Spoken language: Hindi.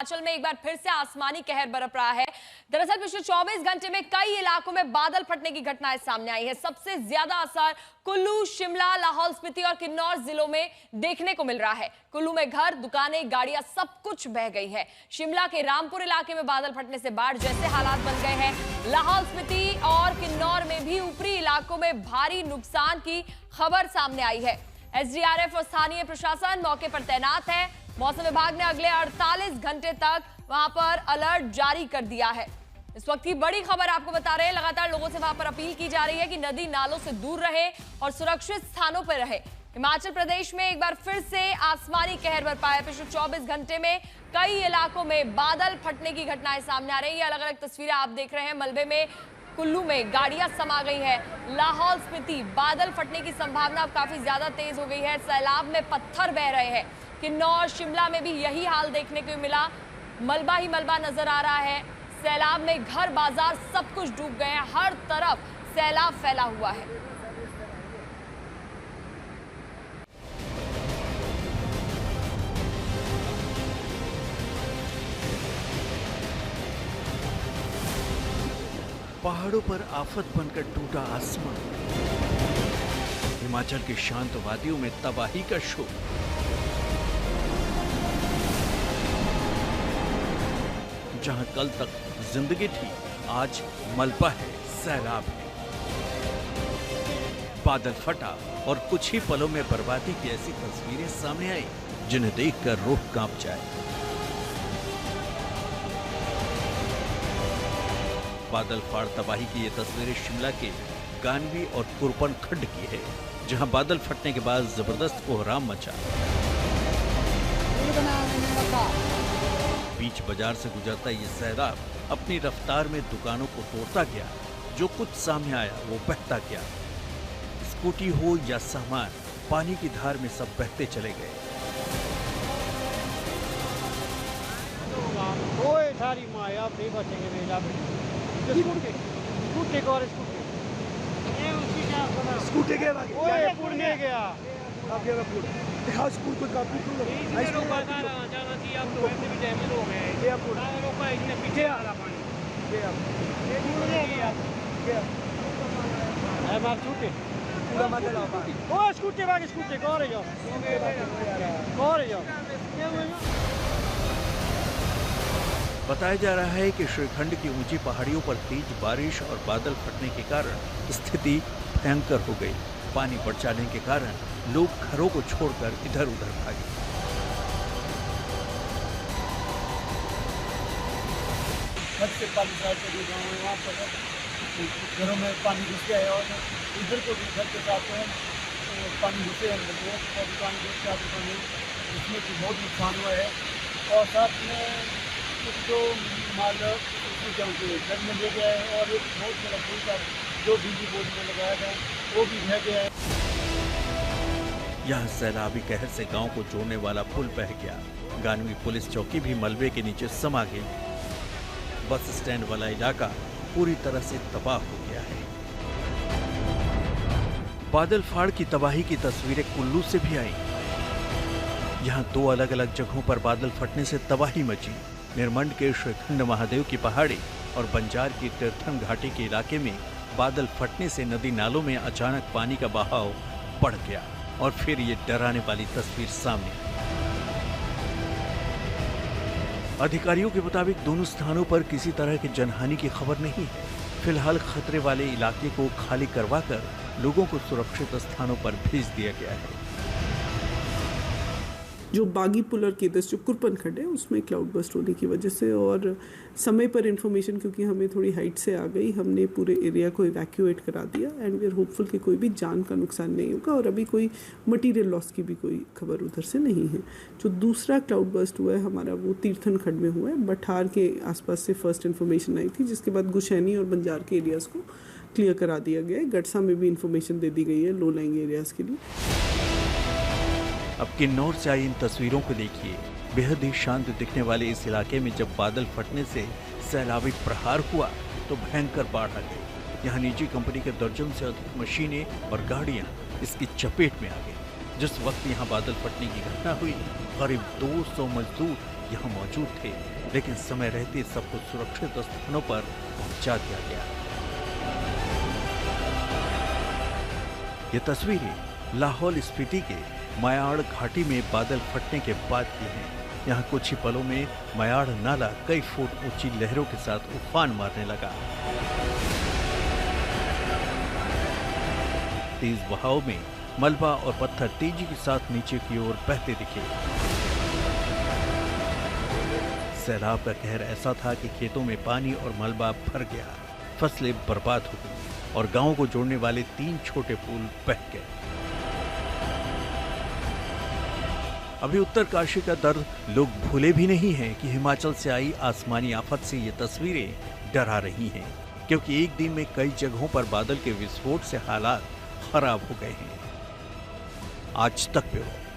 हिमाचल में एक बार फिर से आसमानी कहर बरप रहा है। दरअसल पिछले 24 घंटे में कई इलाकों में बादल फटने की घटनाएं सामने आई है। सबसे ज्यादा असर कुल्लू, शिमला, लाहौल स्पीति और किन्नौर जिलों में देखने को मिल रहा है। कुल्लू में घर, दुकानें, गाड़ियां सब कुछ बह गई है। शिमला के रामपुर इलाके में बादल फटने से बाढ़ जैसे हालात बन गए हैं। लाहौल स्पीति और किन्नौर में भी ऊपरी इलाकों में भारी नुकसान की खबर सामने आई है। एसडीआरएफ और स्थानीय प्रशासन मौके पर तैनात है। मौसम विभाग ने अगले 48 घंटे तक वहां पर अलर्ट जारी कर दिया है। इस वक्त की बड़ी खबर आपको बता रहे हैं, लगातार लोगों से वहां पर अपील की जा रही है कि नदी नालों से दूर रहे और सुरक्षित स्थानों पर रहे। हिमाचल प्रदेश में एक बार फिर से आसमानी कहर बरपा है। पिछले 24 घंटे में कई इलाकों में बादल फटने की घटनाएं सामने आ रही है। अलग अलग तस्वीरें आप देख रहे हैं। मलबे में, कुल्लू में गाड़ियां समा गई है। लाहौल स्पीति बादल फटने की संभावना अब काफी ज्यादा तेज हो गई है। सैलाब में पत्थर बह रहे हैं। किन्नौर, शिमला में भी यही हाल देखने को मिला। मलबा ही मलबा नजर आ रहा है। सैलाब में घर, बाजार सब कुछ डूब गए हैं। हर तरफ सैलाब फैला हुआ है। पहाड़ों पर आफत बनकर टूटा आसमान। हिमाचल की शांत वादियों में तबाही का शोर। जहां कल तक जिंदगी थी, आज मलबा है, सैलाब है। बादल फटा और कुछ ही पलों में बर्बादी की ऐसी तस्वीरें सामने आई जिन्हें देखकर रूह कांप जाए। बादल फाड़ तबाही की ये तस्वीरें शिमला के गानवी और कुरपन खड्ड की है, जहां बादल फटने के बाद जबरदस्त कोहराम मचा। बीच बाजार से गुजरता ये सैलाब अपनी रफ्तार में दुकानों को तोड़ता गया। जो कुछ सामने आया वो बहता गया। स्कूटी हो या सामान, पानी की धार में सब बहते चले गए। सारी माया भी बचेंगे मेला स्कूटी को और स्कूटी के बाद ओए पुड़ने गया अब ये पुड़ दिखाओ स्कूल को काफी ऐसे लोग बाजार आ जाना चाहिए। अब तो वैसे भी डैमेज हो गए हैं। ये पुड़ रोका इसने पीछे आ रहा पानी। ये पुड़ने गया है बात छूटे पूरा मत लाओ पानी। ओ स्कूटी भाग स्कूटी को रही हो बताया जा रहा है कि श्रीखंड की ऊंची पहाड़ियों पर तेज बारिश और बादल फटने के कारण स्थिति भयंकर हो गई। पानी बढ़ जाने के कारण लोग घरों को छोड़कर इधर उधर भागे। घरों में पानी घुस गया है और इधर को भी घर के साथ पानी घुसे हैं और दुकान के इसमें बहुत नुकसान हुआ है। और साथ में जो माल घर में ले गया है और बहुत बड़ा पुल का जो बिजली बोर्ड में लगाया था वो भी बह गया है। यहाँ सैलाबी कहर से गांव को जोड़ने वाला पुल बह गया। गानवी पुलिस चौकी भी मलबे के नीचे समा गई। बस स्टैंड वाला इलाका पूरी तरह से तबाह हो गया है। बादल फाड़ की तबाही की तस्वीरें कुल्लू से भी आई। यहाँ 2 अलग अलग जगहों पर बादल फटने से तबाही मची। निरमंड के श्रीखंड महादेव की पहाड़ी और बंजार की तीर्थन घाटी के इलाके में बादल फटने से नदी नालों में अचानक पानी का बहाव बढ़ गया और फिर ये डराने वाली तस्वीर सामने आई। अधिकारियों के मुताबिक दोनों स्थानों पर किसी तरह की जनहानि की खबर नहीं है। फिलहाल खतरे वाले इलाके को खाली करवाकर लोगों को सुरक्षित स्थानों पर भेज दिया गया है। जो बागी पुल और केदस जो कुरपन खड्ड है उसमें क्लाउड बस्ट होने की वजह से और समय पर इन्फॉर्मेशन क्योंकि हमें थोड़ी हाइट से आ गई, हमने पूरे एरिया को इवैक्यूएट करा दिया एंड वी आर होपफुल कि कोई भी जान का नुकसान नहीं होगा और अभी कोई मटेरियल लॉस की भी कोई खबर उधर से नहीं है। जो दूसरा क्लाउड बस्ट हुआ है हमारा वो तीर्थन खड्ड में हुआ है। बठार के आसपास से फर्स्ट इन्फॉर्मेशन आई थी, जिसके बाद गुशैनी और बंजार के एरियाज़ को क्लियर करा दिया गया है। गटसा में भी इन्फॉर्मेशन दे दी गई है लो लाइंग एरियाज़ के लिए। अब किन्नौर से आई इन तस्वीरों को देखिए। बेहद ही शांत दिखने वाले इस इलाके में जब बादल फटने से सैलाबी प्रहार हुआ तो भयंकर बाढ़ आ गई। यहाँ निजी कंपनी के दर्जन से अधिक मशीनें और गाड़ियाँ इसकी चपेट में आ गई। जिस वक्त यहाँ बादल फटने की घटना हुई, करीब 200 मजदूर यहाँ मौजूद थे। लेकिन समय रहते सबको सुरक्षित स्थानों पर पहुंचा दिया गया। ये तस्वीरें लाहौल स्पीति के मयाड़ घाटी में बादल फटने के बाद की हैं। यहाँ कुछ ही पलों में मयाड़ नाला कई फुट ऊंची लहरों के साथ उफान मारने लगा। तेज बहाव में मलबा और पत्थर तेजी के साथ नीचे की ओर बहते दिखे। सैलाब का कहर ऐसा था कि खेतों में पानी और मलबा भर गया, फसलें बर्बाद हो गई और गांवों को जोड़ने वाले 3 छोटे पुल बह गए। अभी उत्तरकाशी का दर्द लोग भूले भी नहीं हैं कि हिमाचल से आई आसमानी आफत से ये तस्वीरें डरा रही हैं, क्योंकि एक दिन में कई जगहों पर बादल के विस्फोट से हालात खराब हो गए हैं। आज तक ब्यूरो।